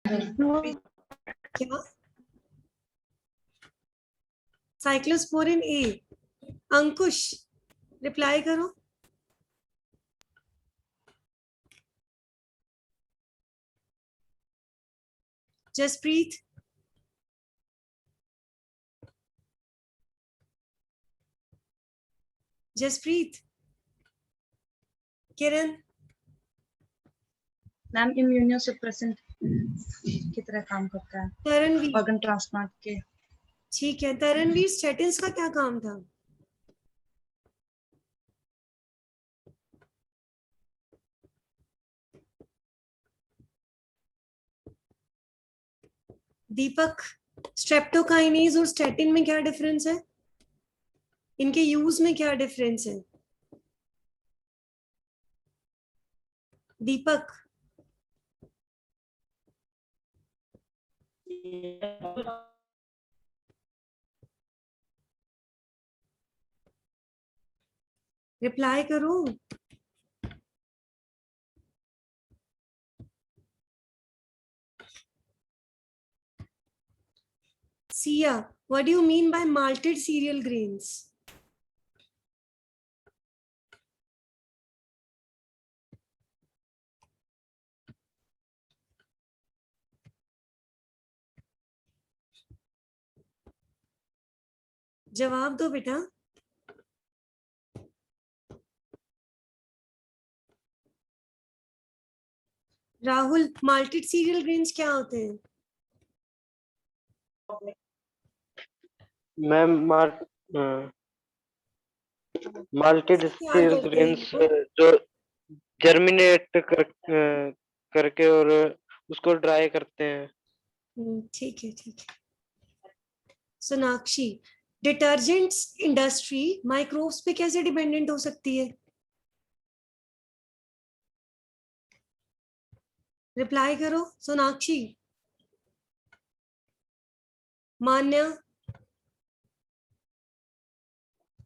क्या? साइक्लोस्पोरिन ए। अंकुश रिप्लाई करो। जसप्रीत, जसप्रीत, किरण, ma'am immunosuppressant की तरह काम करता है तरणवीर। ऑर्गन ट्रांसप्लांट के। ठीक है, तरणवीर, स्टेटिन्स का क्या काम था? दीपक, स्ट्रेप्टोकाइनेज और स्टेटिन में क्या डिफरेंस है? इनके यूज में क्या डिफरेंस है? दीपक, रिप्लाई करो। Siya, what do you mean by malted serial grains? जवाब दो बेटा। राहुल, माल्टेड सीरियल ग्रेन्स क्या होते हैं? मैम माल्टेड क्या सीरियल करते हैं ग्रेन्स वो? जो जर्मिनेट करके और उसको ड्राई करते हैं। ठीक है, ठीक है। सोनाक्षी, डिटर्जेंट्स इंडस्ट्री माइक्रोब्स पे कैसे डिपेंडेंट हो सकती है? रिप्लाई करो सोनाक्षी। मान्या,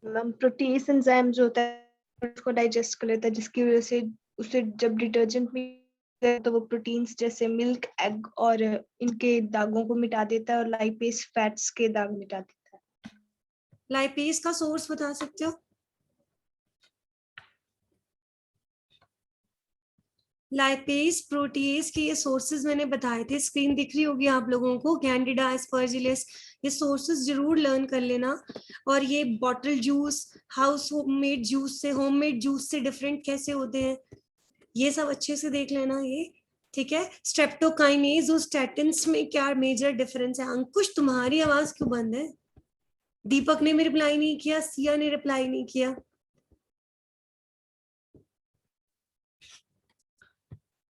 मैम प्रोटीज एंजाइम जो होता है उसको डाइजेस्ट कर लेता है, जिसकी वजह से उसे जब डिटर्जेंट में तो वो प्रोटीन्स जैसे मिल्क, एग और इनके दागों को मिटा देता है और लाइपेज फैट्स के दाग मिटा देता है। लाइपेज का सोर्स बता सकते हो? लाइपेज प्रोटीएज के ये सोर्सेज मैंने बताए थे, स्क्रीन दिख रही होगी आप लोगों को, कैंडिडा, एस्परजिलस, ये सोर्सेज जरूर लर्न कर लेना। और ये bottle juice, house made juice से, होममेड जूस से डिफरेंट कैसे होते हैं, ये सब अच्छे से देख लेना ये। ठीक है, स्ट्रेप्टोकाइनेज और स्टैटिन्स में क्या मेजर डिफरेंस है? अंकुश, तुम्हारी आवाज क्यों बंद है? दीपक ने भी रिप्लाई नहीं किया, सिया ने रिप्लाई नहीं किया।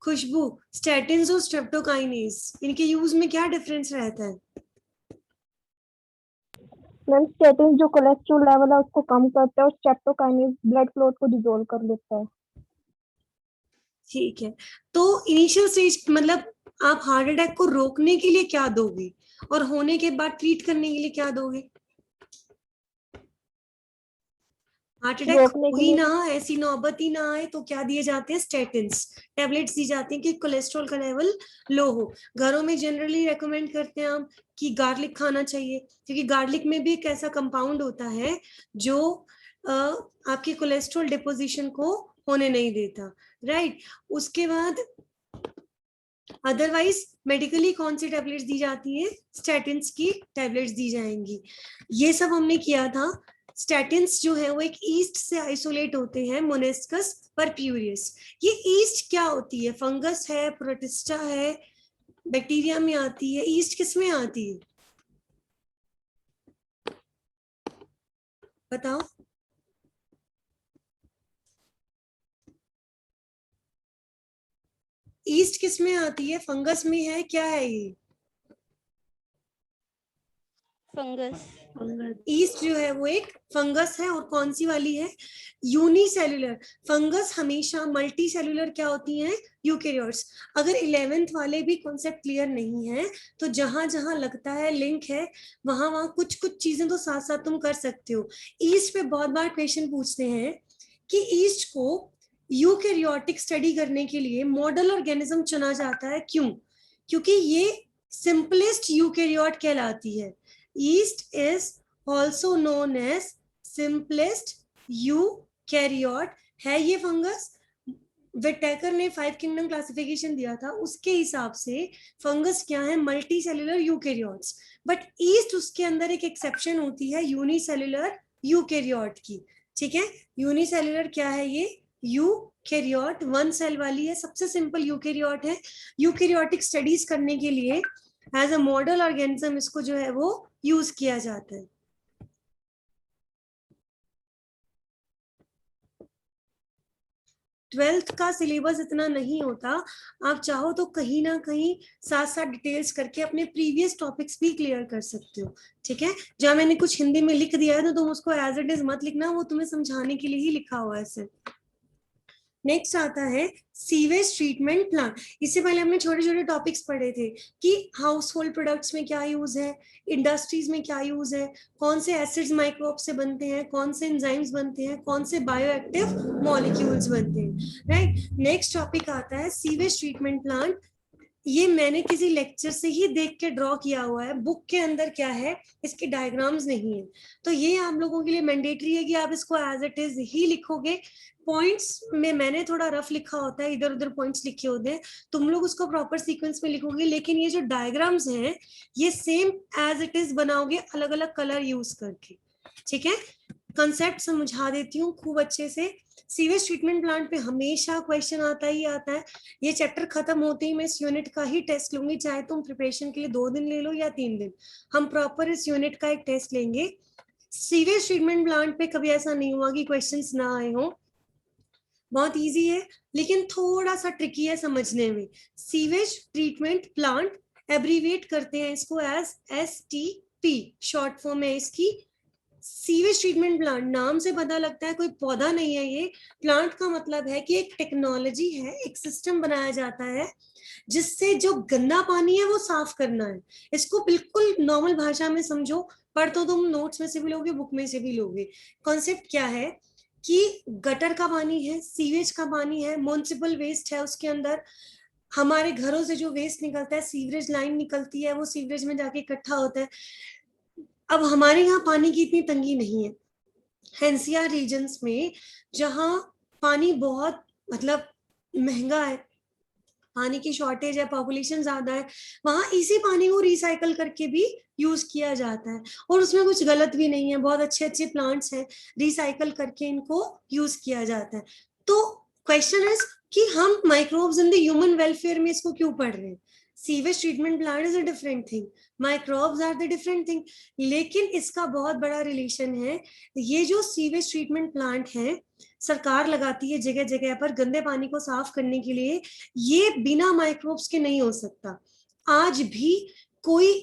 खुशबू, स्टैटिन्स और स्ट्रेप्टोकाइनेज, इनके यूज में क्या डिफरेंस रहता है? मैम स्टेटिन जो कोलेस्ट्रॉल लेवल है उसको कम करता है और स्ट्रेप्टोकाइनेज ब्लड फ्लो को डिसॉल्व कर लेता है। ठीक है, तो इनिशियल स्टेज मतलब आप हार्ट अटैक को रोकने के लिए क्या दोगे और होने के बाद ट्रीट करने के लिए क्या दोगे? हार्ट अटैक रोकने हो के ही लिए ना, ऐसी नौबत ही ना आए तो क्या दिए जाते हैं? स्टेटिन्स, टैबलेट्स दी जाती हैं कि कोलेस्ट्रॉल का लेवल लो हो। घरों में जनरली रेकमेंड करते हैं हम कि गार्लिक खाना चाहिए, क्योंकि गार्लिक में भी एक ऐसा कंपाउंड होता है जो आपकी कोलेस्ट्रॉल डिपोजिशन को होने नहीं देता, राइट। उसके बाद अदरवाइज मेडिकली कौन सी टैबलेट्स दी जाती हैं? स्टैटिन्स की टैबलेट्स दी जाएंगी। ये सब हमने किया था। स्टैटिन्स जो है वो एक ईस्ट से आइसोलेट होते हैं, मोनेस्कस परप्यूरियस। ये ईस्ट क्या होती है? फंगस है, प्रोटिस्टा है, बैक्टीरिया में आती है? ईस्ट किस में आती है बताओ? ईस्ट किस में आती है? फंगस में है, क्या है ये? फंगस। ईस्ट जो है वो एक फंगस है, और कौन सी वाली है? यूनिसेल्युलर। फंगस हमेशा मल्टी सेल्युलर क्या होती हैं? यूकेरियोट्स। अगर 11th वाले भी कॉन्सेप्ट क्लियर नहीं है तो जहां जहां लगता है लिंक है वहां वहां कुछ कुछ चीजें तो साथ साथ तुम कर सकते हो। ईस्ट पे बहुत बार क्वेश्चन पूछते हैं कि ईस्ट को यूकेरियोटिक स्टडी करने के लिए मॉडल ऑर्गेनिज्म चुना जाता है, क्यों? क्योंकि ये सिंपलेस्ट यूकैरियोट कहलाती है। Yeast is also known as simplest eukaryote है ये फंगस। विटेकर ने 5 किंगडम क्लासिफिकेशन दिया था, उसके हिसाब से फंगस क्या है, multi cellular eukaryotes. But east उसके अंदर एक एक्सेप्शन होती है यूनिसेल्यूलर यूकैरियोट की। ठीक है, यूनिसेल्यूलर क्या है ये, यूकैरियोट 1 सेल वाली है, सबसे सिंपल यूकैरियोट है। यूकैरियोटिक स्टडीज करने के लिए एज अ मॉडल ऑर्गेनिज्म इसको जो है वो यूज किया जाता है। ट्वेल्थ का सिलेबस इतना नहीं होता, आप चाहो तो कहीं ना कहीं साथ साथ डिटेल्स करके अपने प्रीवियस टॉपिक्स भी क्लियर कर सकते हो। ठीक है, जहाँ मैंने कुछ हिंदी में लिख दिया है तो तुम उसको एज इट इज मत लिखना, वो तुम्हें समझाने के लिए ही लिखा हुआ है सिर्फ। नेक्स्ट आता है सीवेज ट्रीटमेंट प्लांट। इससे पहले हमने छोटे छोटे टॉपिक्स पढ़े थे कि हाउस होल्ड प्रोडक्ट्स में क्या यूज है, इंडस्ट्रीज में क्या यूज है, कौन से एसिड्स माइक्रोब से बनते हैं, कौन से एंजाइम्स बनते हैं, कौन से बायोएक्टिव मॉलिक्यूल्स बनते हैं, राइट। नेक्स्ट टॉपिक आता है सीवेज ट्रीटमेंट प्लांट। ये मैंने किसी लेक्चर से ही देख के ड्रॉ किया हुआ है, बुक के अंदर क्या है इसके डायग्राम्स नहीं है, तो ये आप लोगों के लिए मैंडेटरी है कि आप इसको एज इट इज ही लिखोगे। पॉइंट्स में मैंने थोड़ा रफ लिखा होता है, इधर उधर पॉइंट्स लिखे होते हैं, तुम लोग उसको प्रॉपर सीक्वेंस में लिखोगे, लेकिन ये जो डायग्राम्स हैं ये सेम एज इट इज बनाओगे अलग अलग कलर यूज करके। ठीक है, कंसेप्ट समझा देती हूँ खूब अच्छे से। सीवेज ट्रीटमेंट प्लांट पे हमेशा क्वेश्चन आता ही आता है। ये चैप्टर खत्म होते ही मैं इस यूनिट का ही टेस्ट लूंगी, चाहे तुम प्रिपरेशन के लिए 2 दिन ले लो या 3 दिन, हम प्रॉपर इस यूनिट का एक टेस्ट लेंगे। सीवेज ट्रीटमेंट प्लांट पे कभी ऐसा नहीं हुआ कि क्वेश्चंस ना आए हो, बहुत इजी है लेकिन थोड़ा सा ट्रिकी है समझने में। सीवेज ट्रीटमेंट प्लांट एब्रीविएट करते हैं इसको एज STP, शॉर्ट फॉर्म है इसकी। सीवेज ट्रीटमेंट प्लांट नाम से पता लगता है कोई पौधा नहीं है ये, प्लांट का मतलब है कि एक टेक्नोलॉजी है, एक सिस्टम बनाया जाता है जिससे जो गंदा पानी है वो साफ करना है। इसको बिल्कुल नॉर्मल भाषा में समझो, पढ़ तो तुम नोट्स में से भी लोगे, बुक में से भी लोगे। कॉन्सेप्ट क्या है कि गटर का पानी है, सीवेज का पानी है, म्युनिसिपल वेस्ट है, उसके अंदर हमारे घरों से जो वेस्ट निकलता है, सीवरेज लाइन निकलती है, वो सीवरेज में जाके इकट्ठा होता है। अब हमारे यहाँ पानी की इतनी तंगी नहीं है, एनसीआर रीजन्स में जहाँ पानी बहुत मतलब महंगा है, पानी की शॉर्टेज है, पॉपुलेशन ज्यादा है, वहां इसी पानी को रिसाइकल करके भी यूज किया जाता है और उसमें कुछ गलत भी नहीं है, बहुत अच्छे अच्छे प्लांट्स हैं, रिसाइकल करके इनको यूज किया जाता है। तो क्वेश्चन इज कि हम microbes in the human welfare में इसको क्यों पढ़ रहे हैं। Sewage treatment plant is a different thing, microbes are the different thing, लेकिन इसका बहुत बड़ा रिलेशन है। ये जो सीवेज ट्रीटमेंट प्लांट है सरकार लगाती है जगह जगह पर गंदे पानी को साफ करने के लिए, ये बिना माइक्रोब्स के नहीं हो सकता। आज भी कोई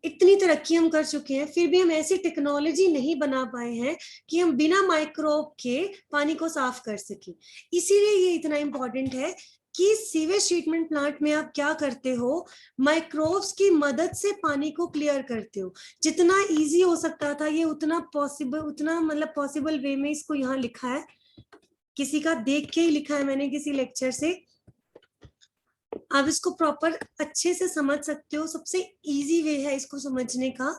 इतनी तरक्की हम कर चुके हैं फिर भी हम ऐसी टेक्नोलॉजी नहीं बना पाए हैं कि हम बिना माइक्रोब के पानी को साफ कर सके। इसीलिए ये इतना इंपॉर्टेंट है कि सीवेज ट्रीटमेंट प्लांट में आप क्या करते हो, माइक्रोब्स की मदद से पानी को क्लियर करते हो। जितना इजी हो सकता था ये उतना पॉसिबल, उतना मतलब पॉसिबल वे में इसको यहाँ लिखा है, किसी का देख के ही लिखा है मैंने किसी लेक्चर से। आप इसको प्रॉपर अच्छे से समझ सकते हो, सबसे इजी वे है इसको समझने का।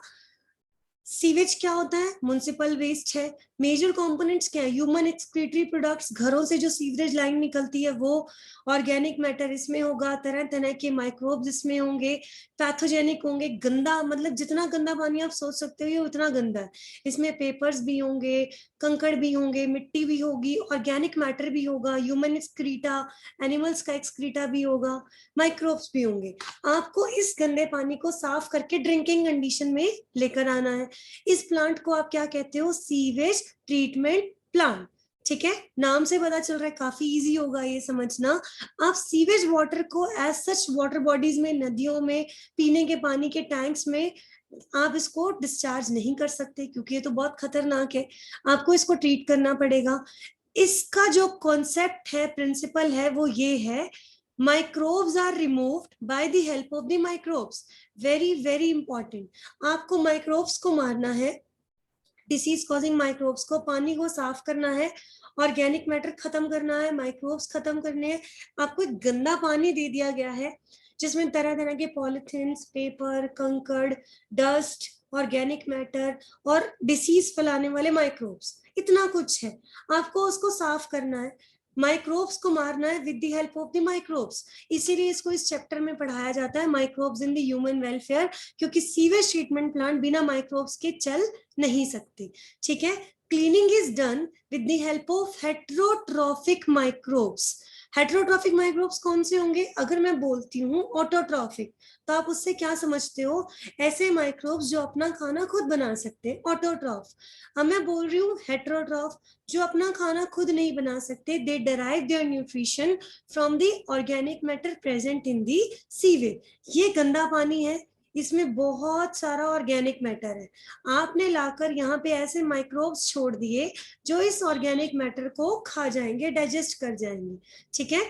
सीवेज क्या होता है, म्युनिसिपल वेस्ट है। मेजर कंपोनेंट्स क्या है, ह्यूमन एक्सक्रीटरी प्रोडक्ट्स, घरों से जो सीवरेज लाइन निकलती है वो, ऑर्गेनिक मैटर इसमें होगा, तरह तरह के माइक्रोब्स इसमें होंगे, पैथोजेनिक होंगे, गंदा मतलब जितना गंदा पानी आप सोच सकते हो ये उतना गंदा है। इसमें पेपर्स भी होंगे, कंकड़ भी होंगे, मिट्टी भी होगी, ऑर्गेनिक मैटर भी होगा, ह्यूमन एक्सक्रीटा, एनिमल्स का एक्सक्रीटा भी होगा, माइक्रोब्स भी होंगे। आपको इस गंदे पानी को साफ करके ड्रिंकिंग कंडीशन में लेकर आना है। इस प्लांट को आप क्या कहते हो, सीवेज ट्रीटमेंट प्लांट। ठीक है, नाम से पता चल रहा है, काफी इजी होगा ये समझना। आप सीवेज वाटर को एज सच वाटर बॉडीज में, नदियों में, पीने के पानी के टैंक्स में आप इसको डिस्चार्ज नहीं कर सकते क्योंकि ये तो बहुत खतरनाक है, आपको इसको ट्रीट करना पड़ेगा। इसका जो कॉन्सेप्ट है, प्रिंसिपल है, वो ये है, microbes are removed by the help of the microbes. very very important, आपको microbes को मारना है, डिसीज कॉजिंग माइक्रोब्स को, पानी को साफ करना है, ऑर्गेनिक मैटर खत्म करना है, माइक्रोब्स खत्म करने हैं। आपको एक गंदा पानी दे दिया गया है, जिसमें तरह तरह के पॉलिथीन्स, पेपर, कंकड़, डस्ट, ऑर्गेनिक मैटर और डिसीज फैलाने वाले माइक्रोब्स, इतना कुछ है। आपको उसको साफ करना है, माइक्रोब्स को मारना है with the help of the microbes. इसीलिए इसको इस चैप्टर में पढ़ाया जाता है microbes in the human welfare, क्योंकि सीवेज ट्रीटमेंट प्लांट बिना माइक्रोब्स के चल नहीं सकते। ठीक है, cleaning is done with the help of heterotrophic microbes. Heterotrophic microbes कौन से होंगे? अगर मैं बोलती हूँ ऑटोट्रॉफिक, तो आप उससे क्या समझते हो? ऐसे माइक्रोब्स जो अपना खाना खुद बना सकते हैं, ऑटोट्रॉफ। अब मैं बोल रही हूँ हेटेरोट्रॉफ, जो अपना खाना खुद नहीं बना सकते, they derive their nutrition from the organic matter present in the sewage. ये गंदा पानी है, इसमें बहुत सारा ऑर्गेनिक मैटर है। आपने लाकर यहाँ पे ऐसे माइक्रोब्स छोड़ दिए जो इस ऑर्गेनिक मैटर को खा जाएंगे, डाइजेस्ट कर जाएंगे। ठीक है,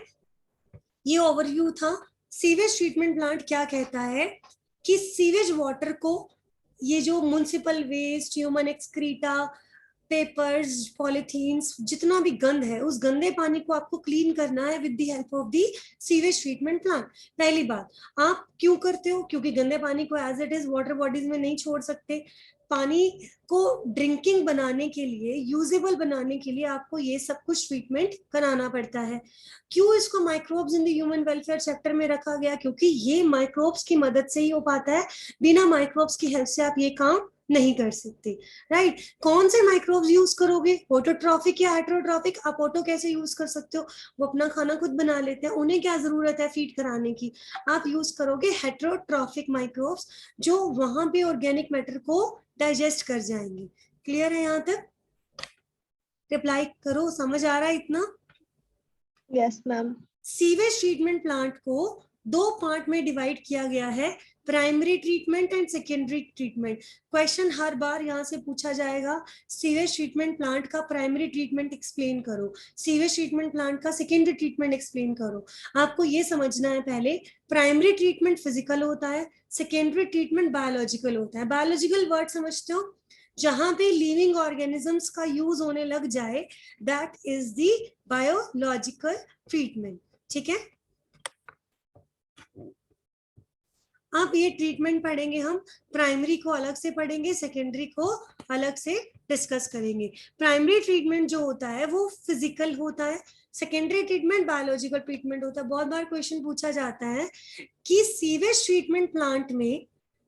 ये ओवरव्यू था। सीवेज ट्रीटमेंट प्लांट क्या कहता है कि सीवेज वाटर को, ये जो municipal waste, human excreta, papers, polythenes, जितना भी गंद है, उस गंदे पानी को आपको क्लीन करना है with the help of the sewage treatment plant. पहली बात, आप क्यों करते हो? क्योंकि गंदे पानी को as it is water bodies में नहीं छोड़ सकते। पानी को ड्रिंकिंग बनाने के लिए, यूजेबल बनाने के लिए आपको ये सब कुछ ट्रीटमेंट कराना पड़ता है। क्यों इसको microbes in the human welfare chapter में रखा गया? क्योंकि ये माइक्रोब्स की मदद से ही हो पाता है, बिना माइक्रोब्स की हेल्प से आप ये काम नहीं कर सकते। राइट, कौन से माइक्रोब्स यूज करोगे? ऑटोट्रॉफिक या हेटेरोट्रॉफिक? आप ऑटो कैसे यूज कर सकते हो? वो अपना खाना खुद बना लेते हैं, उन्हें क्या जरूरत है फीड कराने की? आप यूज करोगे हेटेरोट्रॉफिक माइक्रोब्स, जो वहां पे ऑर्गेनिक मैटर को डाइजेस्ट कर जाएंगे। क्लियर है यहाँ तक? रिप्लाई करो, समझ आ रहा है इतना? Yes ma'am. Sewage treatment plant को दो पार्ट में डिवाइड किया गया है, primary treatment and secondary treatment. Question हर बार यहाँ से पूछा जाएगा, सीवेज ट्रीटमेंट प्लांट का प्राइमरी ट्रीटमेंट एक्सप्लेन करो, सीवेज ट्रीटमेंट प्लांट का सेकेंडरी ट्रीटमेंट एक्सप्लेन करो। आपको ये समझना है पहले, प्राइमरी ट्रीटमेंट फिजिकल होता है, सेकेंडरी ट्रीटमेंट बायोलॉजिकल होता है। बायोलॉजिकल वर्ड समझते हो? जहां पे लिविंग ऑर्गेनिजम्स का यूज होने लग जाए, that is the biological treatment. ठीक है, अब ये ट्रीटमेंट पढ़ेंगे हम, प्राइमरी को अलग से पढ़ेंगे, सेकेंडरी को अलग से डिस्कस करेंगे। प्राइमरी ट्रीटमेंट जो होता है वो फिजिकल होता है, सेकेंडरी ट्रीटमेंट बायोलॉजिकल ट्रीटमेंट होता है। बहुत बार क्वेश्चन पूछा जाता है कि सीवेज ट्रीटमेंट प्लांट में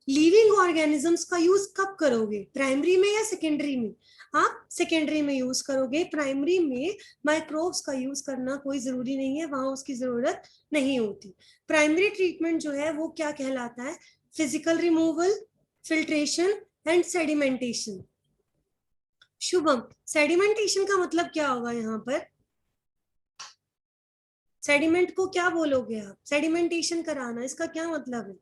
लिविंग ऑर्गेनिजम्स का यूज कब करोगे, प्राइमरी में या सेकेंडरी में? आप सेकेंडरी में यूज करोगे, प्राइमरी में माइक्रोब्स का यूज करना कोई जरूरी नहीं है, वहां उसकी जरूरत नहीं होती। प्राइमरी ट्रीटमेंट जो है वो क्या कहलाता है? Physical removal, filtration and sedimentation. Shubham, sedimentation का मतलब क्या होगा यहाँ पर? सेडिमेंट को क्या बोलोगे आप? सेडिमेंटेशन कराना, इसका क्या मतलब है?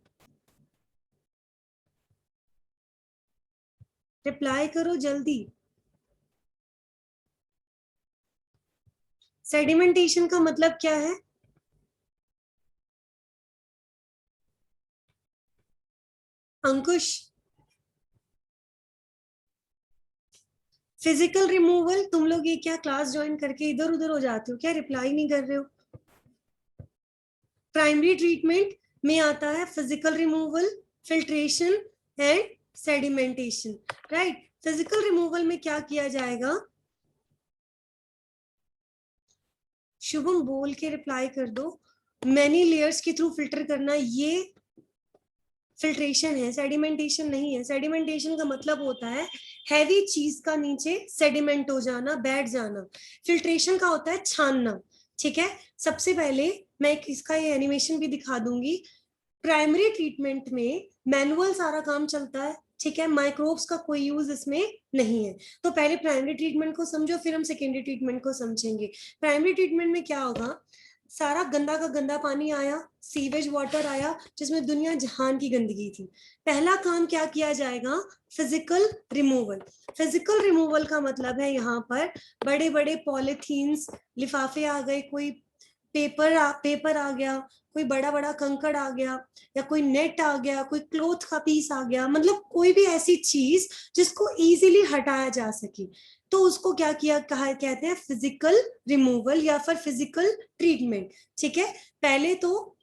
रिप्लाई करो जल्दी। सेडिमेंटेशन का मतलब क्या है? अंकुश, फिजिकल रिमूवल, तुम लोग ये क्या क्लास ज्वाइन करके इधर उधर हो जाते हो क्या? रिप्लाई नहीं कर रहे हो। प्राइमरी ट्रीटमेंट में आता है physical removal, filtration and sedimentation. Right, physical removal में क्या किया जाएगा? शुभम बोल के रिप्लाई कर दो। मैनी लेयर्स के थ्रू फिल्टर करना, ये फिल्ट्रेशन है, सेडिमेंटेशन नहीं है। सेडिमेंटेशन का मतलब होता है हैवी चीज का नीचे सेडिमेंट हो जाना, बैठ जाना। फिल्ट्रेशन का होता है छानना। ठीक है, सबसे पहले मैं इसका ये एनिमेशन भी दिखा दूंगी। प्राइमरी ट्रीटमेंट में मैनुअल सारा काम चलता है, ठीक है, माइक्रोब्स का कोई यूज इसमें नहीं है। तो पहले प्राइमरी ट्रीटमेंट को समझो, फिर हम सेकेंडरी ट्रीटमेंट को समझेंगे। प्राइमरी ट्रीटमेंट में क्या होगा? सारा गंदा का गंदा पानी आया, सीवेज वाटर आया, जिसमें दुनिया जहान की गंदगी थी। पहला काम क्या किया जाएगा? Physical removal. फिजिकल रिमूवल का मतलब है यहाँ पर बड़े बड़े पॉलिथीन्स, लिफाफे आ गए, कोई पेपर आ गया, कोई बड़ा बड़ा कंकड़ आ गया, या कोई नेट आ गया, कोई क्लोथ का पीस आ गया, मतलब कोई भी ऐसी चीज जिसको इजीली हटाया जा सके, तो उसको क्या किया कहते हैं? फिजिकल रिमूवल या फिर फिजिकल ट्रीटमेंट। ठीक है, पहले तो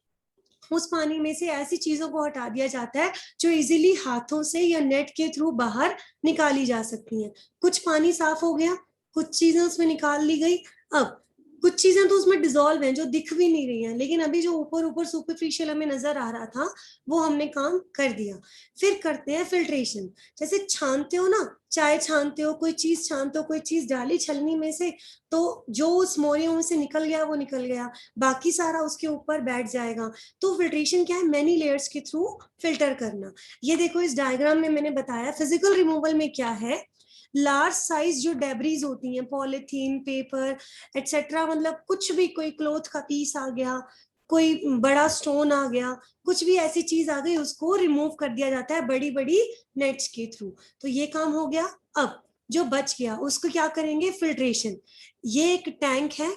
उस पानी में से ऐसी चीजों को हटा दिया जाता है जो इजीली हाथों से या नेट के थ्रू बाहर निकाली जा सकती हैं। कुछ पानी साफ हो गया, कुछ चीजें उसमें निकाल ली गई। अब कुछ चीजें तो उसमें डिसॉल्व हैं जो दिख भी नहीं रही हैं, लेकिन अभी जो ऊपर ऊपर सुपरफिशियल हमें नजर आ रहा था वो हमने काम कर दिया। फिर करते हैं फिल्ट्रेशन। जैसे छानते हो ना, चाय छानते हो, कोई चीज छानते हो, कोई चीज डाली छलनी में से, तो जो उस मोरियों में से निकल गया वो निकल गया, बाकी सारा उसके ऊपर बैठ जाएगा। तो फिल्ट्रेशन क्या है? मेनी लेयर्स के थ्रू फिल्टर करना। ये देखो इस डायग्राम में मैंने बताया फिजिकल रिमूवल में क्या है। लार्ज साइज जो डेब्रीज होती हैं, पॉलिथीन, पेपर एटसेट्रा, मतलब कुछ भी, कोई क्लोथ का पीस आ गया, कोई बड़ा स्टोन आ गया, कुछ भी ऐसी चीज आ गई, उसको रिमूव कर दिया जाता है बड़ी बड़ी नेट्स के थ्रू। तो ये काम हो गया। अब जो बच गया उसको क्या करेंगे? फिल्ट्रेशन। ये एक टैंक है,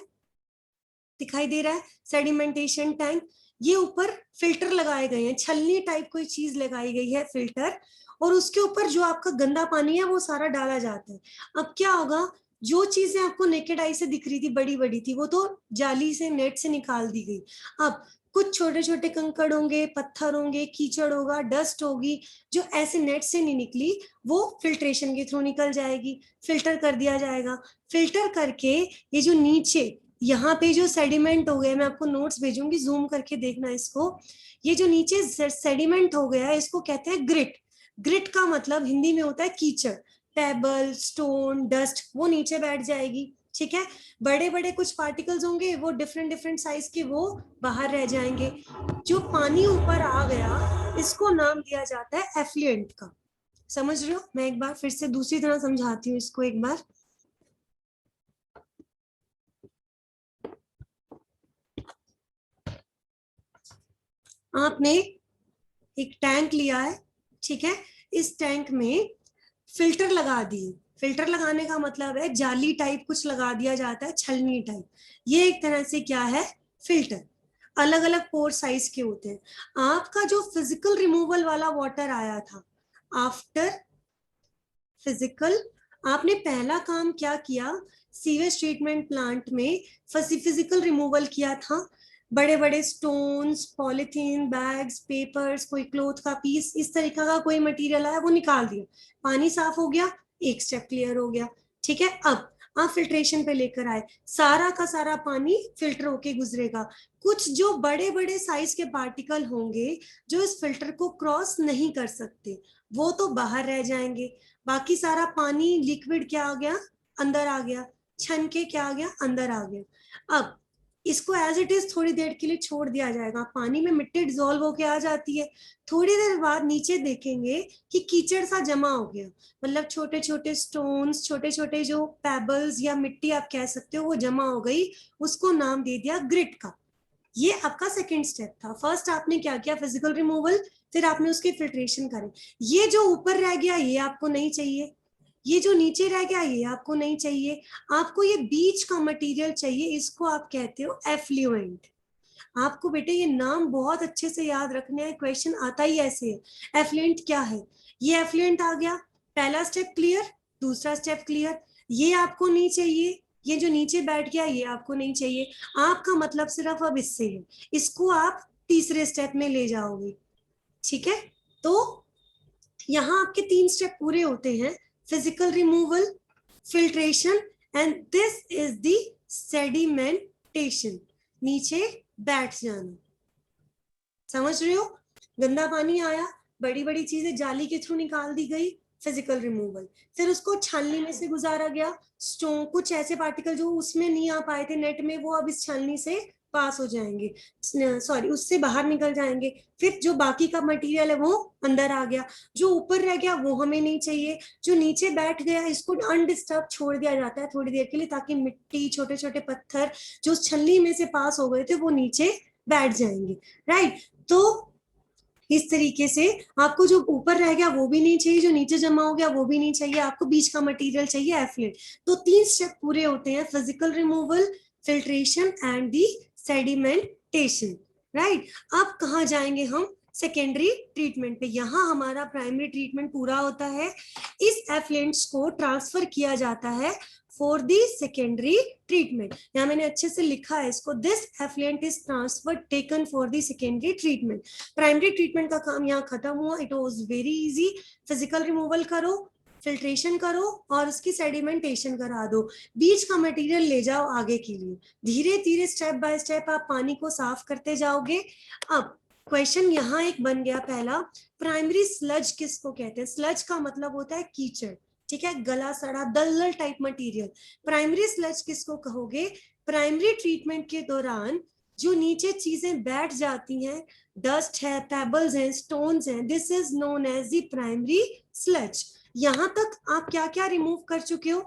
दिखाई दे रहा है, सेडिमेंटेशन टैंक। ये ऊपर फिल्टर लगाए गए हैं, छलनी टाइप कोई चीज लगाई गई है, फिल्टर, और उसके ऊपर जो आपका गंदा पानी है वो सारा डाला जाता है। अब क्या होगा? जो चीजें आपको नेकेड आई से दिख रही थी, बड़ी बड़ी थी, वो तो जाली से, नेट से निकाल दी गई। अब कुछ छोटे छोटे कंकड़ होंगे, पत्थर होंगे, कीचड़ होगा, डस्ट होगी, जो ऐसे नेट से नहीं निकली, वो फिल्ट्रेशन के थ्रू निकल जाएगी, फिल्टर कर दिया जाएगा। फिल्टर करके ये जो नीचे यहाँ पे जो सेडिमेंट हो गया, मैं आपको नोट्स भेजूंगी, जूम करके देखना इसको। ये जो नीचे सेडिमेंट हो गया है इसको कहते हैं ग्रिट। ग्रिट का मतलब हिंदी में होता है कीचड़, पेबल, स्टोन, डस्ट, वो नीचे बैठ जाएगी। ठीक है, बड़े बड़े कुछ पार्टिकल्स होंगे, वो डिफरेंट डिफरेंट साइज के, वो बाहर रह जाएंगे। जो पानी ऊपर आ गया इसको नाम दिया जाता है एफ्लुएंट का। समझ रहे हो? मैं एक बार फिर से दूसरी तरह समझाती हूँ इसको एक बार। आपने एक टैंक लिया है, ठीक है, इस टैंक में फिल्टर लगा दिए। फिल्टर लगाने का मतलब है जाली टाइप कुछ लगा दिया जाता है, छलनी टाइप। ये एक तरह से क्या है? फिल्टर। अलग अलग पोर साइज के होते हैं। आपका जो फिजिकल रिमूवल वाला वाटर आया था, आफ्टर फिजिकल, आपने पहला काम क्या किया? सीवेज ट्रीटमेंट प्लांट में फिजिकल रिमूवल किया था। बड़े बड़े स्टोन्स, पॉलिथीन बैग्स, पेपर्स, कोई क्लोथ का पीस, इस तरीका का कोई मटेरियल आया वो निकाल दिया, पानी साफ हो गया, एक स्टेप क्लियर हो गया। ठीक है, अब आप फिल्ट्रेशन पे लेकर आए, सारा का सारा पानी फिल्टर होके गुजरेगा। कुछ जो बड़े बड़े साइज के पार्टिकल होंगे जो इस फिल्टर को क्रॉस नहीं कर सकते, वो तो बाहर रह जाएंगे। बाकी सारा पानी लिक्विड क्या आ गया? अंदर आ गया। छन के क्या आ गया? अंदर आ गया। अब इसको एज इट इज थोड़ी देर के लिए छोड़ दिया जाएगा। पानी में मिट्टी डिसॉल्व होके आ जाती है, थोड़ी देर बाद नीचे देखेंगे कि कीचड़ सा जमा हो गया, मतलब छोटे छोटे स्टोन्स, छोटे छोटे जो पेबल्स या मिट्टी आप कह सकते हो, वो जमा हो गई, उसको नाम दे दिया ग्रिट का। ये आपका सेकेंड स्टेप था। फर्स्ट आपने क्या किया? फिजिकल रिमूवल, फिर आपने उसकी फिल्ट्रेशन करी। ये जो ऊपर रह गया ये आपको नहीं चाहिए, ये जो नीचे रह गया ये आपको नहीं चाहिए, आपको ये बीच का मटेरियल चाहिए, इसको आप कहते हो एफ्लुएंट। आपको बेटे ये नाम बहुत अच्छे से याद रखने हैं, क्वेश्चन आता ही ऐसे है। एफ्लुएंट क्या है? ये एफ्लुएंट आ गया, पहला स्टेप क्लियर, दूसरा स्टेप क्लियर। ये आपको नहीं चाहिए, ये जो नीचे बैठ गया ये आपको नहीं चाहिए। आपका मतलब सिर्फ अब इससे है, इसको आप तीसरे स्टेप में ले जाओगे। ठीक है, तो यहाँ आपके 3 स्टेप पूरे होते हैं, physical removal, filtration and this is the sedimentation, नीचे बैठ जाना। समझ रहे हो? गंदा पानी आया, बड़ी बड़ी चीजें जाली के थ्रू निकाल दी गई, फिजिकल रिमूवल। फिर उसको छाननी में से गुजारा गया, स्टोन, कुछ ऐसे पार्टिकल जो उसमें नहीं आ पाए थे नेट में, वो अब इस छाननी से पास हो जाएंगे, सॉरी उससे बाहर निकल जाएंगे। फिर जो बाकी का मटेरियल है वो अंदर आ गया, जो ऊपर रह गया वो हमें नहीं चाहिए, जो नीचे बैठ गया इसको अनडिस्टर्ब छोड़ दिया जाता है थोड़ी देर के लिए, ताकि मिट्टी, छोटे छोटे पत्थर जो छलनी में से पास हो गए थे वो नीचे बैठ जाएंगे। राइट, तो इस तरीके से आपको जो ऊपर रह गया वो भी नहीं चाहिए, जो नीचे जमा हो गया वो भी नहीं चाहिए, आपको बीच का मटेरियल चाहिए, एफ्लुएंट। तो 3 स्टेप पूरे होते हैं, physical removal, filtration and the sedimentation. Right, अब कहाँ जाएंगे हम? सेकेंडरी ट्रीटमेंट पे। यहाँ हमारा प्राइमरी ट्रीटमेंट पूरा होता है, इस एफ्लुएंट्स को ट्रांसफर किया जाता है फॉर द सेकेंडरी ट्रीटमेंट। यहाँ मैंने अच्छे से लिखा है इसको, this effluent is transferred taken for the secondary treatment. Primary treatment का काम यहाँ खत्म हुआ, it was very easy. Physical removal करो, फिल्ट्रेशन करो और उसकी सेडिमेंटेशन करा दो, बीच का मटेरियल ले जाओ आगे के लिए। धीरे धीरे स्टेप बाय स्टेप आप पानी को साफ करते जाओगे। अब क्वेश्चन यहाँ एक बन गया पहला, प्राइमरी स्लज किसको कहते हैं? स्लज का मतलब होता है कीचड़, ठीक है, गला सड़ा दलदल टाइप मटेरियल। प्राइमरी स्लज किसको कहोगे? प्राइमरी ट्रीटमेंट के दौरान जो नीचे चीजें बैठ जाती हैं, डस्ट है, पेबल्स हैं, स्टोन्स हैं, this is known as the primary sludge. यहां तक आप क्या क्या रिमूव कर चुके हो?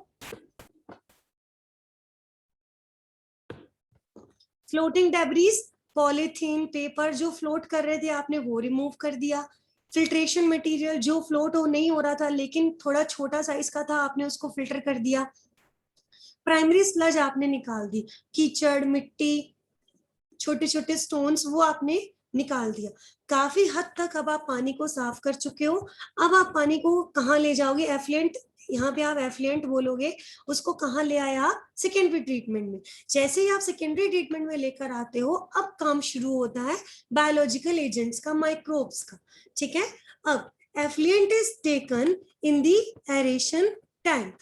फ्लोटिंग डेब्रीज, पॉलीथीन, पेपर जो फ्लोट कर रहे थे आपने वो रिमूव कर दिया। फिल्ट्रेशन मटेरियल जो फ्लोट हो नहीं हो रहा था लेकिन थोड़ा छोटा साइज का था, आपने उसको फिल्टर कर दिया। प्राइमरी स्लज आपने निकाल दी, कीचड़, मिट्टी, छोटे छोटे स्टोन्स वो आपने निकाल दिया। काफी हद तक अब आप पानी को साफ कर चुके हो। अब आप पानी को कहाँ ले जाओगे? एफ्लुएंट, यहाँ पे आप एफ्लुएंट बोलोगे, उसको कहाँ ले आए आप? सेकेंडरी ट्रीटमेंट में। जैसे ही आप सेकेंडरी ट्रीटमेंट में लेकर आते हो, अब काम शुरू होता है बायोलॉजिकल एजेंट्स का, माइक्रोब्स का, ठीक है। अब effluent is taken in the aeration tank,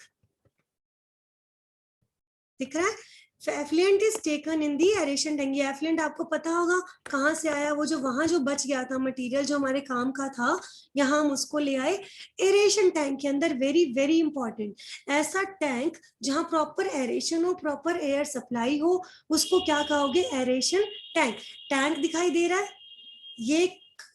दिख रहा है? Effluent is taken in the aeration tank. ये एफ्लुएंट आपको पता होगा कहाँ से आया, वो जो वहां जो बच गया था मटेरियल जो हमारे काम का था, यहाँ हम उसको ले आए एरेशन टैंक के अंदर। वेरी वेरी इंपॉर्टेंट, ऐसा टैंक जहाँ प्रॉपर एरेशन हो, प्रॉपर एयर सप्लाई हो, उसको क्या कहोगे? Aeration tank. टैंक दिखाई दे रहा है, ये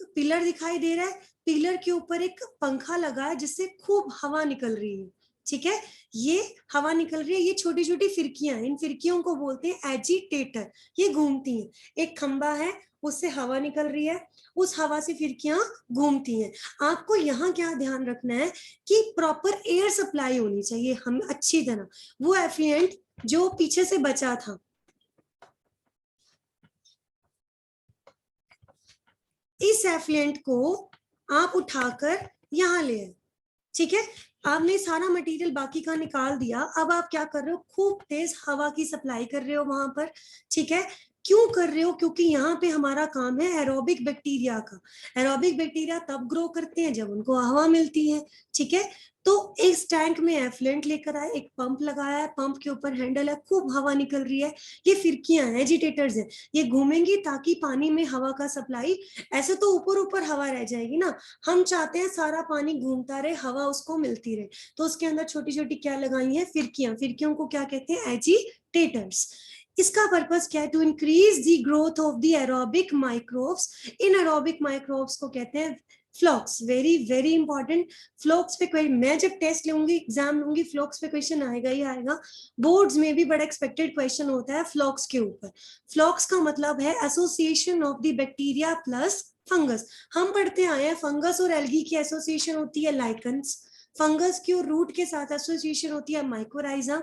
पिलर दिखाई दे रहा है, पिलर के ऊपर एक पंखा लगा है जिससे खूब हवा निकल रही है, ठीक है। ये हवा निकल रही है, ये छोटी छोटी फिरकियां, इन फिरकियों को बोलते हैं एजिटेटर। ये घूमती हैं, एक खंबा है उससे हवा निकल रही है, उस हवा से फिरकियां घूमती हैं। आपको यहाँ क्या ध्यान रखना है कि प्रॉपर एयर सप्लाई होनी चाहिए हम अच्छी तरह। वो एफ्लुएंट जो पीछे से बचा था, इस एफ्लुएंट को आप उठाकर यहाँ ले आए, ठीक है। आपने सारा मटेरियल बाकी का निकाल दिया। अब आप क्या कर रहे हो? खूब तेज हवा की सप्लाई कर रहे हो वहां पर, ठीक है। क्यों कर रहे हो? क्योंकि यहाँ पे हमारा काम है एरोबिक बैक्टीरिया का। एरोबिक बैक्टीरिया तब ग्रो करते हैं जब उनको हवा मिलती है, ठीक है। तो इस टैंक में एफ्लुएंट लेकर आए, एक पंप लगाया है, पंप के ऊपर हैंडल है, खूब हवा निकल रही है। ये फिरकियां हैं, एजिटेटर्स हैं, ये घूमेंगी ताकि पानी में हवा का सप्लाई, ऐसे तो ऊपर ऊपर हवा रह जाएगी ना, हम चाहते हैं सारा पानी घूमता रहे, हवा उसको मिलती रहे। तो उसके अंदर छोटी छोटी क्या लगाई है? फिरकियां। फिरकियों को क्या कहते हैं? एजिटेटर्स। इसका पर्पस क्या है? To increase the growth of the aerobic microbes. इन एरोबिक माइक्रोब्स को कहते हैं flocs. Very very important. Flocs पे कोई, मैं जब टेस्ट लूंगी, एग्जाम लूंगी, फ्लॉक्स पे क्वेश्चन आएगा ही आएगा। बोर्ड्स में भी बड़ा एक्सपेक्टेड क्वेश्चन होता है फ्लॉक्स के ऊपर। फ्लॉक्स का मतलब है association of the bacteria plus fungus. हम पढ़ते आए हैं फंगस और एल्गी की एसोसिएशन होती है लाइकन्स, फंगस की और रूट के साथ एसोसिएशन होती है माइकोराइजा।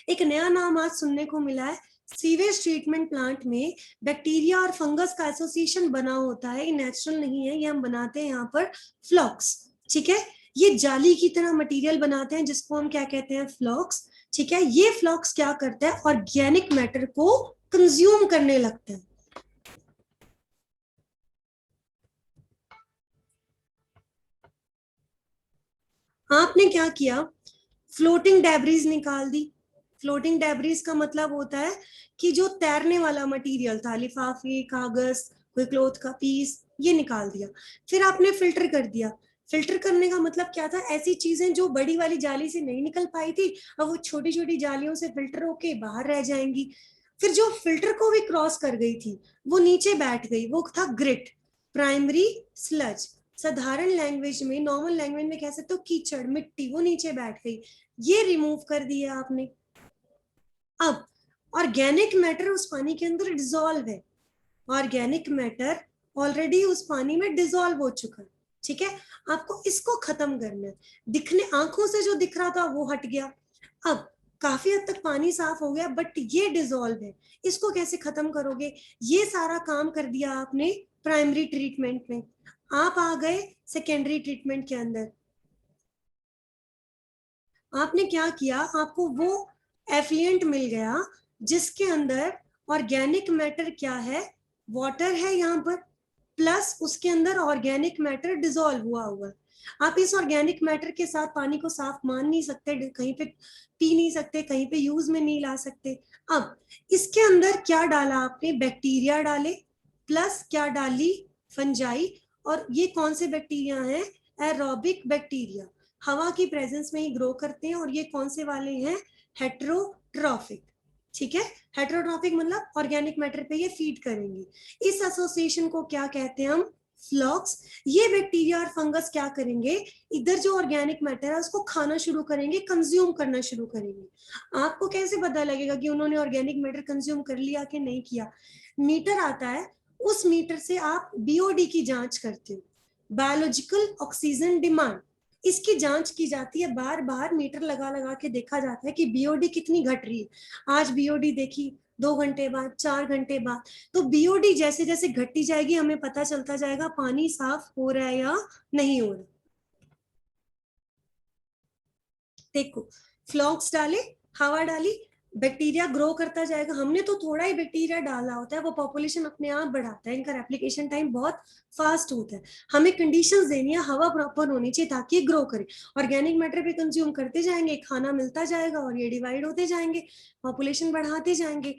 एक नया नाम आज सुनने को मिला है, सीवेज ट्रीटमेंट प्लांट में बैक्टीरिया और फंगस का एसोसिएशन बना होता है। ये नेचुरल नहीं है, ये हम बनाते हैं यहाँ पर फ्लॉक्स, ठीक है। ये जाली की तरह मटेरियल बनाते हैं जिसको हम क्या कहते हैं? फ्लॉक्स, ठीक है। ये फ्लॉक्स क्या करता है? ऑर्गेनिक मैटर को कंज्यूम करने लगता है। आपने क्या किया? फ्लोटिंग डेब्रीज निकाल दी। फ्लोटिंग डेब्रीज का मतलब होता है कि जो तैरने वाला मटेरियल था, लिफाफे, कागज, कोई क्लॉथ का पीस, ये निकाल दिया। फिर आपने फिल्टर कर दिया। फिल्टर करने का मतलब क्या था? ऐसी चीजें जो बड़ी वाली जाली से नहीं निकल पाई थी, अब वो छोटी छोटी जालियों से फिल्टर होके बाहर रह जाएंगी। फिर जो फिल्टर को भी क्रॉस कर गई थी वो नीचे बैठ गई, वो था ग्रिट, प्राइमरी स्लज। साधारण लैंग्वेज में, नॉर्मल लैंग्वेज में कह सकते हो कीचड़, मिट्टी, वो नीचे बैठ गई। ये रिमूव कर दिया आपने। अब ऑर्गेनिक मैटर उस पानी के अंदर डिसॉल्व है, ऑर्गेनिक मैटर ऑलरेडी उस पानी में डिसॉल्व हो चुका है, ठीक है। आपको इसको खत्म करना है। दिखने, आंखों से जो दिख रहा था वो हट गया। अब काफी हद तक पानी साफ हो गया, बट ये डिसॉल्व है, इसको कैसे खत्म करोगे? ये सारा काम कर दिया आपने प्राइमरी ट्रीटमेंट में। आप आ गए सेकेंडरी ट्रीटमेंट के अंदर। आपने क्या किया, आपको वो एफ्लुएंट मिल गया जिसके अंदर ऑर्गेनिक मैटर क्या है, वाटर है यहाँ पर, प्लस उसके अंदर ऑर्गेनिक मैटर डिसॉल्व हुआ हुआ। आप इस ऑर्गेनिक मैटर के साथ पानी को साफ मान नहीं सकते, कहीं पे पी नहीं सकते, कहीं पे यूज में नहीं ला सकते। अब इसके अंदर क्या डाला आपने, बैक्टीरिया डाले, प्लस क्या डाली, फंजाई। और ये कौन से बैक्टीरिया हैं, एरोबिक बैक्टीरिया, हवा की प्रेजेंस में ही ग्रो करते हैं। और ये कौन से वाले हैं, हेट्रोट्रॉफिक। ठीक है, हेट्रोट्रॉफिक मतलब ऑर्गेनिक मैटर पे ये फीड करेंगे। इस एसोसिएशन को क्या कहते हैं हम, फ्लॉक्स। ये बैक्टीरिया और फंगस क्या करेंगे, इधर जो ऑर्गेनिक मैटर है उसको खाना शुरू करेंगे, कंज्यूम करना शुरू करेंगे। आपको कैसे पता लगेगा कि उन्होंने ऑर्गेनिक मैटर कंज्यूम कर लिया कि नहीं किया, मीटर आता है, उस मीटर से आप बीओडी की जांच करते हो, बायोलॉजिकल ऑक्सीजन डिमांड। इसकी जांच की जाती है, बार बार मीटर लगा लगा के देखा जाता है कि बीओडी कितनी घट रही है। आज बीओडी देखी, 2 घंटे बाद, 4 घंटे बाद, तो बीओडी जैसे जैसे घटती जाएगी हमें पता चलता जाएगा पानी साफ हो रहा है या नहीं हो रहा। देखो, फ्लॉक्स डाले, हवा डाली, बैक्टीरिया ग्रो करता जाएगा। हमने तो थोड़ा ही बैक्टीरिया डाला होता है, वो पॉपुलेशन अपने आप बढ़ाता है, इनका रेप्लिकेशन टाइम बहुत फास्ट होता है। हमें कंडीशंस देनी है, हवा प्रॉपर होनी चाहिए ताकि ये ग्रो करे। ऑर्गेनिक मैटर भी कंज्यूम करते जाएंगे, खाना मिलता जाएगा और ये डिवाइड होते जाएंगे, पॉपुलेशन बढ़ाते जाएंगे।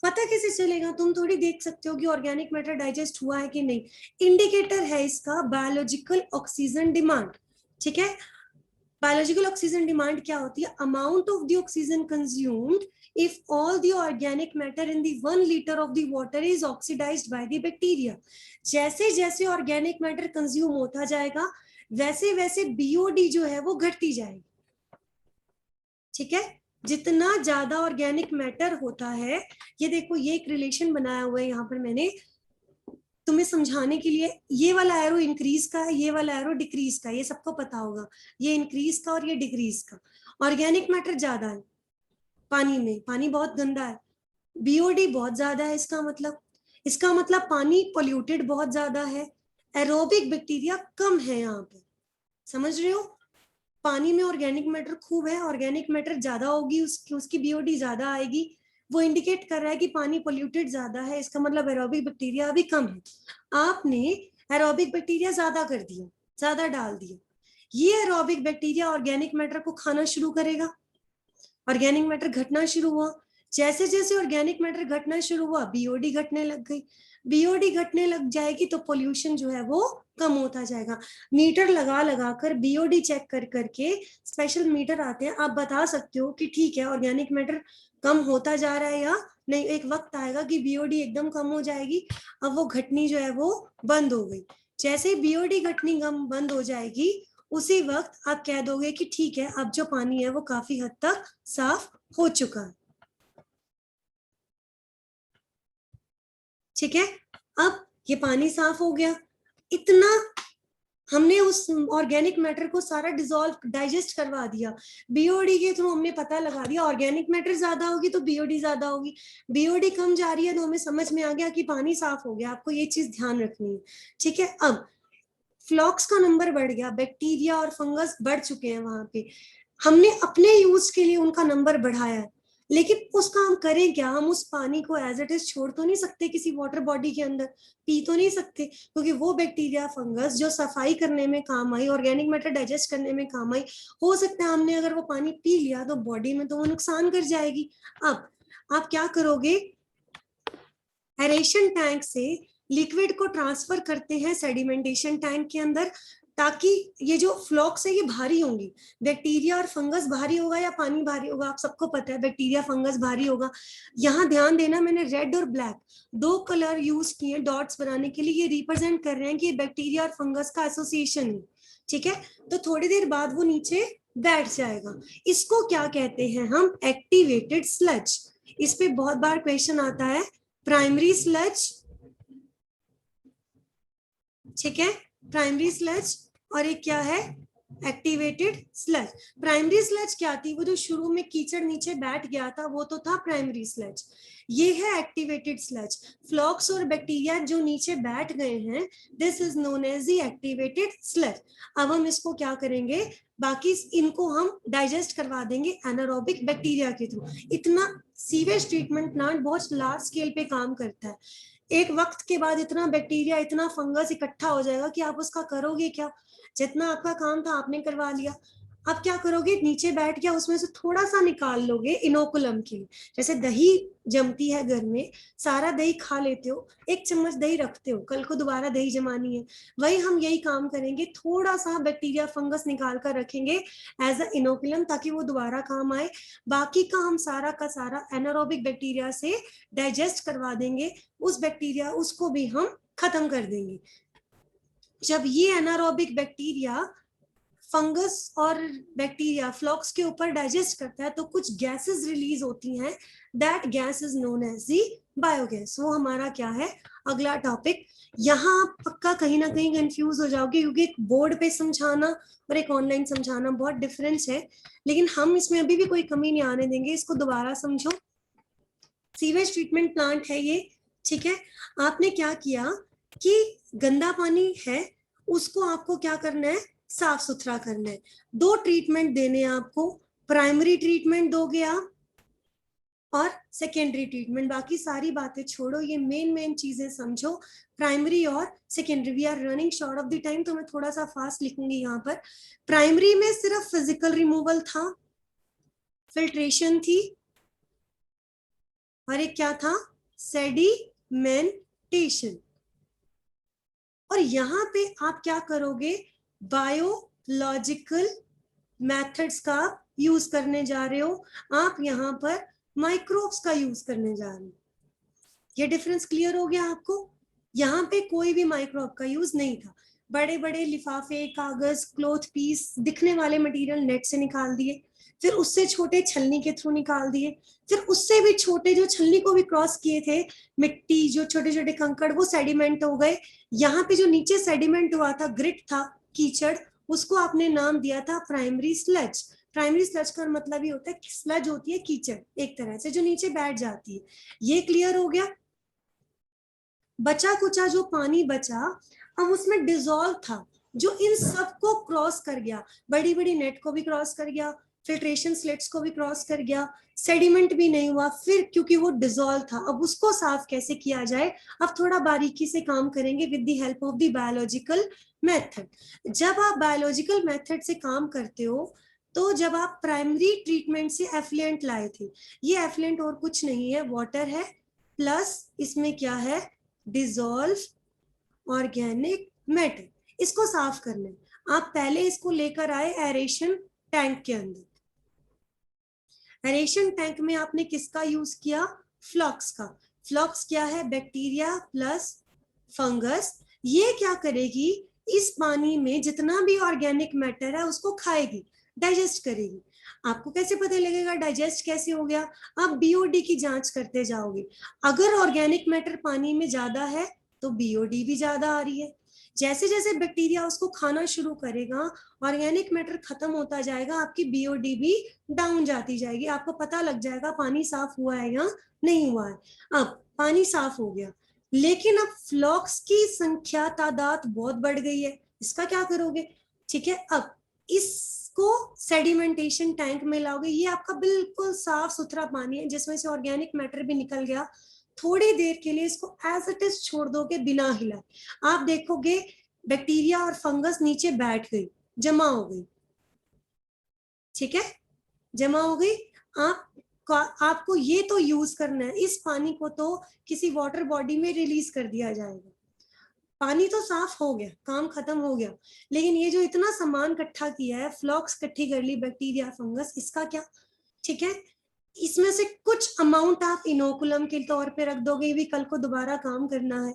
पता कैसे चलेगा, तुम थोड़ी देख सकते हो कि ऑर्गेनिक मैटर डाइजेस्ट हुआ है कि नहीं। इंडिकेटर है इसका बायोलॉजिकल ऑक्सीजन डिमांड। ठीक है, बायोलॉजिकल ऑक्सीजन डिमांड क्या होती है, amount of the oxygen consumed if all the organic matter in the 1 liter of the water is oxidized by the bacteria। जैसे जैसे ऑर्गेनिक मैटर कंज्यूम होता जाएगा वैसे वैसे बीओडी जो है वो घटती जाएगी। ठीक है, जितना ज्यादा ऑर्गेनिक मैटर होता है, ये देखो ये एक रिलेशन बनाया हुआ है यहाँ पर मैंने तुम्हें समझाने के लिए। ये वाला एरो इंक्रीज का है, ये वाला एरो डिक्रीज का, ये सबको पता होगा, ये इंक्रीज का और ये डिक्रीज का। ऑर्गेनिक मैटर ज्यादा है पानी में, पानी बहुत गंदा है, बीओडी बहुत ज्यादा है, इसका मतलब पानी पोल्यूटेड बहुत ज्यादा है। एरोबिक बैक्टीरिया कम है यहाँ पे, समझ रहे हो। पानी में ऑर्गेनिक मैटर खूब है, ऑर्गेनिक मैटर ज्यादा होगी, उसकी बीओडी ज्यादा आएगी, वो इंडिकेट कर रहा है कि पानी पोल्यूटेड ज्यादा है, इसका मतलब एरोबिक बैक्टीरिया अभी कम है। आपने एरोबिक बैक्टीरिया ज्यादा कर दिया, ज्यादा डाल दिया, ये एरोबिक बैक्टीरिया ऑर्गेनिक मैटर को खाना शुरू करेगा, ऑर्गेनिक मैटर घटना शुरू हुआ। जैसे जैसे ऑर्गेनिक मैटर घटना शुरू हुआ बीओडी घटने लग गई, बीओडी घटने लग जाएगी तो पोल्यूशन जो है वो कम होता जाएगा। मीटर लगा लगा कर बीओडी चेक कर करके, स्पेशल मीटर आते हैं, आप बता सकते हो कि ठीक है ऑर्गेनिक मैटर कम होता जा रहा है या नहीं। एक वक्त आएगा कि बीओडी एकदम कम हो जाएगी, अब वो घटनी जो है वो बंद हो गई। जैसे ही बीओडी घटनी कम बंद हो जाएगी उसी वक्त आप कह दोगे कि ठीक है अब जो पानी है वो काफी हद तक साफ हो चुका है। ठीक है, अब ये पानी साफ हो गया, इतना हमने उस ऑर्गेनिक मैटर को सारा डिसॉल्व डाइजेस्ट करवा दिया, बीओडी के थ्रू हमने पता लगा दिया ऑर्गेनिक मैटर ज्यादा होगी तो बीओडी ज्यादा होगी, बीओडी कम जा रही है तो हमें समझ में आ गया कि पानी साफ हो गया। आपको ये चीज ध्यान रखनी है। ठीक है, अब फ्लॉक्स का नंबर बढ़ गया, बैक्टीरिया और फंगस बढ़ चुके हैं वहां पे, हमने अपने यूज के लिए उनका नंबर बढ़ाया है, लेकिन उसका हम करें क्या, हम उस पानी को एज इट इज छोड़ तो नहीं सकते किसी वाटर बॉडी के अंदर, पी तो नहीं सकते, क्योंकि वो बैक्टीरिया फंगस जो सफाई करने में काम आई, ऑर्गेनिक मैटर डाइजेस्ट करने में काम आई, हो सकता है हमने अगर वो पानी पी लिया तो बॉडी में तो वो नुकसान कर जाएगी। अब आप क्या करोगे, एरेशन टैंक से लिक्विड को ट्रांसफर करते हैं सेडिमेंटेशन टैंक के अंदर, ताकि ये जो फ्लॉक्स है ये भारी होंगी, बैक्टीरिया और फंगस भारी होगा या पानी भारी होगा, आप सबको पता है बैक्टीरिया फंगस भारी होगा। यहाँ ध्यान देना, मैंने रेड और ब्लैक 2 कलर यूज किए डॉट्स बनाने के लिए, ये रिप्रेजेंट कर रहे हैं कि ये बैक्टीरिया और फंगस का एसोसिएशन है। ठीक है, तो थोड़ी देर बाद वो नीचे बैठ जाएगा, इसको क्या कहते हैं हम, एक्टिवेटेड स्लज। इस पे बहुत बार क्वेश्चन आता है, प्राइमरी स्लज, ठीक है, प्राइमरी स्लज, और एक क्या है, एक्टिवेटेड स्लज। प्राइमरी स्लज क्या थी? वो जो शुरू में कीचड़ नीचे बैठ गया था वो तो था प्राइमरी स्लज। ये है एक्टिवेटेड स्लज। फ्लॉक्स और बैक्टीरिया जो नीचे बैठ गए हैं, this is known as the activated sludge. अब हम इसको क्या करेंगे, बाकी इनको हम डाइजेस्ट करवा देंगे एनारोबिक बैक्टीरिया के थ्रू। इतना सीवेज ट्रीटमेंट प्लांट बहुत लार्ज स्केल पे काम करता है। एक वक्त के बाद इतना बैक्टीरिया, इतना फंगस इकट्ठा हो जाएगा कि आप उसका करोगे क्या? जितना आपका काम था आपने करवा लिया, अब क्या करोगे? नीचे बैठ गया, उसमें से थोड़ा सा निकाल लोगे इनोकुलम के लिए। जैसे दही जमती है घर में, सारा दही खा लेते हो, एक चम्मच दही रखते हो, कल को दोबारा दही जमानी है, वही हम यही काम करेंगे, थोड़ा सा बैक्टीरिया फंगस निकाल कर रखेंगे एज अ इनोकुलम, ताकि वो दोबारा काम आए। बाकी का हम सारा का सारा एनारोबिक बैक्टीरिया से डाइजेस्ट करवा देंगे, उस बैक्टीरिया उसको भी हम खत्म कर देंगे। जब ये एनारोबिक बैक्टीरिया फंगस और बैक्टीरिया फ्लॉक्स के ऊपर डाइजेस्ट करता है तो कुछ गैसेस रिलीज होती हैं, that gas is known as the biogas. वो हमारा क्या है? अगला टॉपिक। यहाँ आप पक्का कहीं ना कहीं कंफ्यूज हो जाओगे, क्योंकि एक बोर्ड पे समझाना और एक ऑनलाइन समझाना बहुत डिफरेंस है, लेकिन हम इसमें अभी भी कोई कमी नहीं आने देंगे। इसको दोबारा समझो। सीवेज ट्रीटमेंट प्लांट है ये, ठीक है। आपने क्या किया कि गंदा पानी है उसको आपको क्या करना है? साफ सुथरा करना है। दो ट्रीटमेंट देने हैं आपको, प्राइमरी ट्रीटमेंट दोगे आप और सेकेंडरी ट्रीटमेंट। बाकी सारी बातें छोड़ो, ये मेन चीजें समझो, प्राइमरी और secondary. We are running short of the time, तो मैं थोड़ा सा फास्ट लिखूंगी यहाँ पर। प्राइमरी में सिर्फ फिजिकल रिमूवल था, फिल्ट्रेशन थी, और एक क्या था? सेडिमेंटेशन। और यहाँ पे आप क्या करोगे? बायोलॉजिकल मेथड्स का यूज करने जा रहे हो, आप यहाँ पर माइक्रोब्स का यूज करने जा रहे हो। ये डिफरेंस क्लियर हो गया आपको? यहाँ पे कोई भी माइक्रोब का यूज नहीं था। बड़े बड़े लिफाफे, कागज, क्लॉथ पीस, दिखने वाले मटेरियल नेट से निकाल दिए, फिर उससे छोटे छलनी के थ्रू निकाल दिए, फिर उससे भी छोटे जो छलनी को भी क्रॉस किए थे, मिट्टी, जो छोटे छोटे कंकड़, वो सेडिमेंट हो गए। यहाँ पे जो नीचे सेडिमेंट हुआ था, ग्रिट था, कीचड़, उसको आपने नाम दिया था प्राइमरी स्लज। प्राइमरी स्लज का मतलब ये होता है, स्लज होती है कीचड़ एक तरह से जो नीचे बैठ जाती है। ये क्लियर हो गया? बचा कुचा जो पानी बचा, अब उसमें डिजोल्व था जो इन सबको क्रॉस कर गया, बड़ी बड़ी नेट को भी क्रॉस कर गया, फिल्ट्रेशन स्लेट्स को भी क्रॉस कर गया, सेडिमेंट भी नहीं हुआ फिर, क्योंकि वो डिजोल्व था। अब उसको साफ कैसे किया जाए, अब थोड़ा बारीकी से काम करेंगे with the help of the biological method. जब आप बायोलॉजिकल मेथड से काम करते हो, तो जब आप प्राइमरी ट्रीटमेंट से एफ्लुएंट लाए थे, ये एफ्लुएंट और कुछ नहीं है, वाटर है, प्लस इसमें क्या है? Dissolve organic matter. इसको साफ करना है। आप पहले इसको लेकर आए एरेशन टैंक के अंदर। एरेशन टैंक में आपने किसका यूज किया? फ्लॉक्स का। फ्लॉक्स क्या है? Bacteria plus fungus. ये क्या करेगी? इस पानी में जितना भी ऑर्गेनिक मैटर है उसको खाएगी, डाइजेस्ट करेगी। आपको कैसे पता लगेगा डाइजेस्ट कैसे हो गया? आप बीओडी की जांच करते जाओगे। अगर ऑर्गेनिक मैटर पानी में ज्यादा है तो बीओडी भी ज्यादा आ रही है। जैसे जैसे बैक्टीरिया उसको खाना शुरू करेगा, ऑर्गेनिक मैटर खत्म होता जाएगा, आपकी बीओडी भी डाउन जाती जाएगी। आपको पता लग जाएगा पानी साफ हुआ है या नहीं हुआ है। अब पानी साफ हो गया, लेकिन अब फ्लॉक्स की संख्या, तादाद बहुत बढ़ गई है। इसका क्या करोगे? ठीक है, अब इसको सेडिमेंटेशन टैंक में लाओगे। ये आपका बिल्कुल साफ सुथरा पानी है जिसमें से ऑर्गेनिक मैटर भी निकल गया। थोड़ी देर के लिए इसको एज इट इज छोड़ दोगे बिना हिलाए। आप देखोगे बैक्टीरिया और फंगस नीचे बैठ गई, जमा हो गई। ठीक है, जमा हो गई। आपको ये तो यूज करना है, इस पानी को तो किसी वाटर बॉडी में रिलीज कर दिया जाएगा। पानी तो साफ हो गया, काम खत्म हो गया, लेकिन ये जो इतना सामान इकट्ठा किया है, फ्लॉक्स इकट्ठी कर ली, बैक्टीरिया फंगस, इसका क्या? ठीक है, इसमें से कुछ अमाउंट आप इनोकुलम के तौर पे रख दोगे, ये भी कल को दोबारा काम करना है।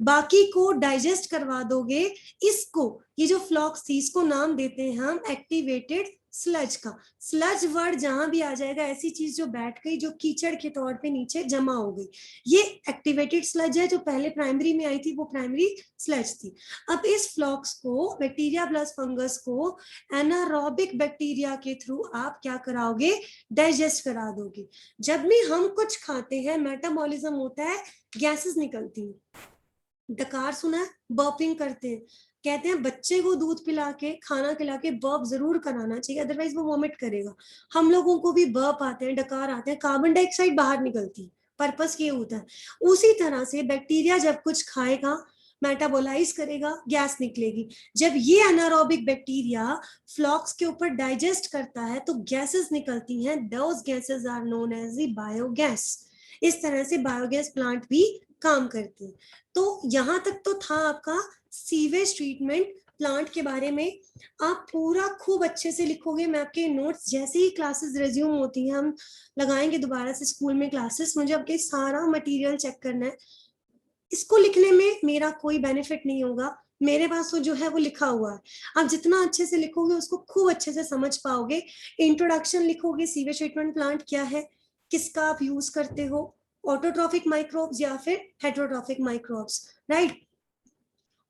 बाकी को डाइजेस्ट करवा दोगे। इसको, ये जो फ्लॉक्स थी, इसको नाम देते हैं हम एक्टिवेटेड स्लज का। स्लज वर्ड जहां भी आ जाएगा, ऐसी चीज जो बैठ गई, जो कीचड़ के तौर पे नीचे जमा हो गई, ये एक्टिवेटेड स्लज है। जो पहले प्राइमरी में आई थी वो प्राइमरी स्लज थी। अब इस फ्लॉक्स को, बैक्टीरिया प्लस फंगस को एनारोबिक बैक्टीरिया के थ्रू आप क्या कराओगे, डाइजेस्ट करा दोगे। जब भी हम कुछ खाते हैं मेटाबॉलिज्म होता है, गैसेस निकलती हैं। डकार सुना है, बर्पिंग करते हैं। कहते हैं बच्चे को दूध पिला के, खाना खिला के बर्प जरूर कराना चाहिए, अदरवाइज वो वॉमिट करेगा। हम लोगों को भी बर्प आते हैं, डकार आते हैं, कार्बन डाइऑक्साइड बाहर निकलती है, पर्पस ये होता है। उसी तरह से बैक्टीरिया जब कुछ खाएगा, मेटाबोलाइज करेगा, गैस निकलेगी। जब ये एनारोबिक बैक्टीरिया फ्लॉक्स के ऊपर डाइजेस्ट करता है तो गैसेस निकलती हैं। Those gases are known as the biogas. इस तरह से बायोगैस प्लांट भी काम करते हैं। तो यहाँ तक तो था आपका सीवेज ट्रीटमेंट प्लांट के बारे में। आप पूरा खूब अच्छे से लिखोगे। मैं आपके नोट्स जैसे ही क्लासेस रिज्यूम होती हैं, हम लगाएंगे दोबारा से स्कूल में क्लासेस, मुझे आपके सारा मटेरियल चेक करना है। इसको लिखने में मेरा कोई बेनिफिट नहीं होगा, मेरे पास तो जो है वो लिखा हुआ है। आप जितना अच्छे से लिखोगे उसको खूब अच्छे से समझ पाओगे। इंट्रोडक्शन लिखोगे, सीवेज ट्रीटमेंट प्लांट क्या है, किसका आप यूज करते हो, ऑटोट्रॉफिक माइक्रोब्स या फिर हेटेरोट्रॉफिक माइक्रोब्स, राइट।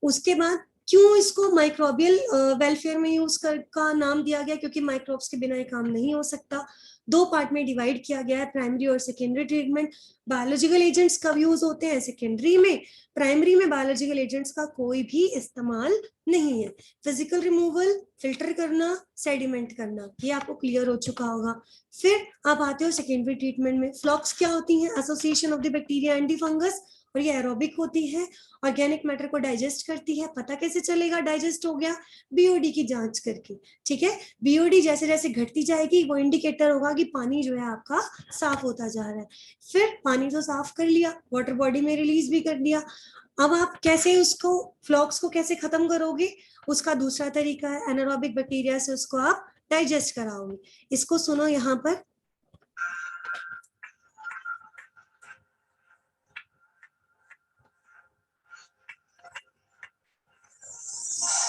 उसके बाद क्यों इसको माइक्रोबियल वेलफेयर में यूज कर का नाम दिया गया, क्योंकि माइक्रोब्स के बिना ये काम नहीं हो सकता। दो पार्ट में डिवाइड किया गया है, प्राइमरी और सेकेंडरी ट्रीटमेंट। बायोलॉजिकल एजेंट्स कब यूज होते हैं, सेकेंडरी में। प्राइमरी में बायोलॉजिकल एजेंट्स का कोई भी इस्तेमाल नहीं है। फिजिकल रिमूवल, फिल्टर करना, सेडिमेंट करना, ये आपको क्लियर हो चुका होगा। फिर आप आते हो सेकेंडरी ट्रीटमेंट में। फ्लॉक्स क्या होती हैं, association of the bacteria and the fungus, और ये एरोबिक होती है, ऑर्गेनिक मैटर को डाइजेस्ट करती है। पता कैसे चलेगा डाइजेस्ट हो गया, बीओडी की जांच करके, ठीक है। बीओडी जैसे जैसे घटती जाएगी वो इंडिकेटर होगा कि पानी जो है आपका साफ होता जा रहा है। फिर पानी तो साफ कर लिया, वाटर बॉडी में रिलीज भी कर दिया। अब आप कैसे उसको, फ्लॉक्स को कैसे खत्म करोगे, उसका दूसरा तरीका है एनारोबिक बैक्टीरिया से उसको आप डाइजेस्ट कराओगे। इसको सुनो यहाँ पर।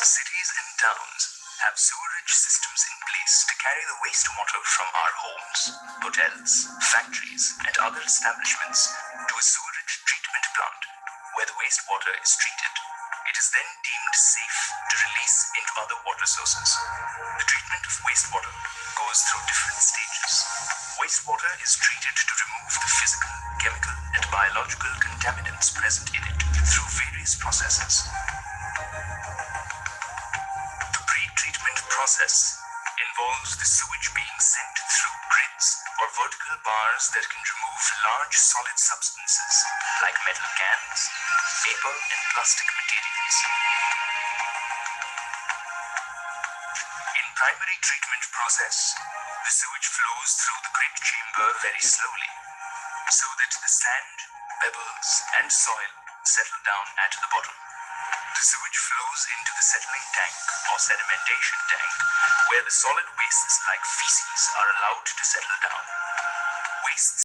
Cities and towns have sewerage systems in place to carry the wastewater from our homes, hotels, factories, and other establishments to a sewerage treatment plant where the wastewater is treated. It is then deemed safe to release into other water sources. The treatment of wastewater goes through different stages. Wastewater is treated to remove the physical, chemical, and biological contaminants present in it through various processes. Pre-treatment process involves the sewage being sent through grids or vertical bars that can remove large solid substances like metal cans, paper, and plastic materials. In primary treatment process, the sewage flows through the grid chamber very slowly so that the sand, pebbles, and soil settle down at the bottom. The sewage flows into the settling tank or sedimentation tank, where the solid wastes like feces are allowed to settle down. Wastes